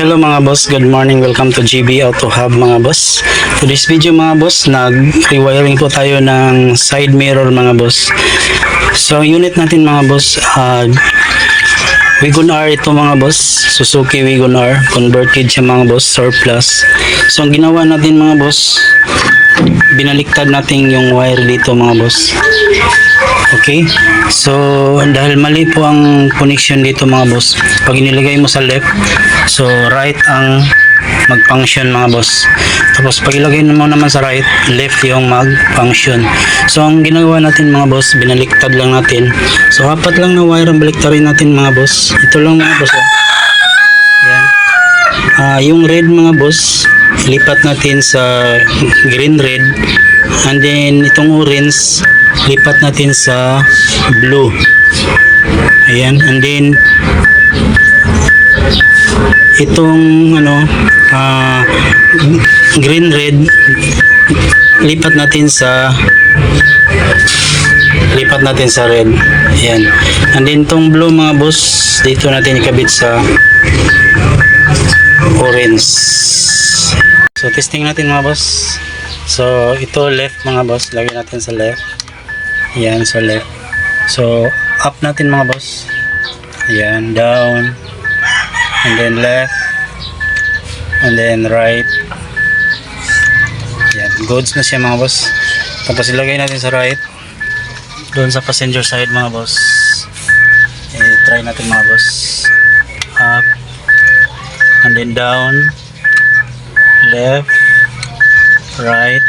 Hello mga boss, good morning. Welcome to GB Auto Hub mga boss. For this video mga boss, nag-rewiring po tayo ng side mirror mga boss. So ang unit natin mga boss, Wagon R ito mga boss. Suzuki Wagon R, converted siya mga boss, surplus. So ang ginawa natin mga boss, binaliktad natin yung wire dito mga boss. Okay, so dahil mali po ang connection dito mga boss, pag inilagay mo sa left, so right ang mag-function mga boss, tapos pag ilagay mo naman sa right, left yung mag-function. So ang ginagawa natin mga boss, binaliktad lang natin. So apat lang na wire ang baliktarin natin mga boss. Ito lang mga boss. Yan. Yung red mga boss, lipat natin sa green red, and then itong orange lipat natin sa blue. Ayan, and then itong green red lipat natin sa red. Ayan, and then itong blue mga boss, dito natin ikabit sa orange. So testing natin mga boss. So ito left mga boss, lagay natin sa left. Ayan, so left. So up natin mga boss. Ayan, down, and then left, and then right. Ayan, goods na siya mga boss. Tapos ilagay natin sa right, doon sa passenger side mga boss. Try natin mga boss. Up, and then down, left, right.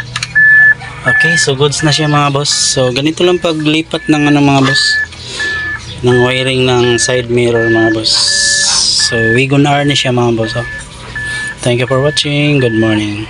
Okay, so goods na siya mga boss. So ganito lang paglipat ng mga boss, ng wiring ng side mirror mga boss. So Wagon R na siya mga boss. Thank you for watching. Good morning.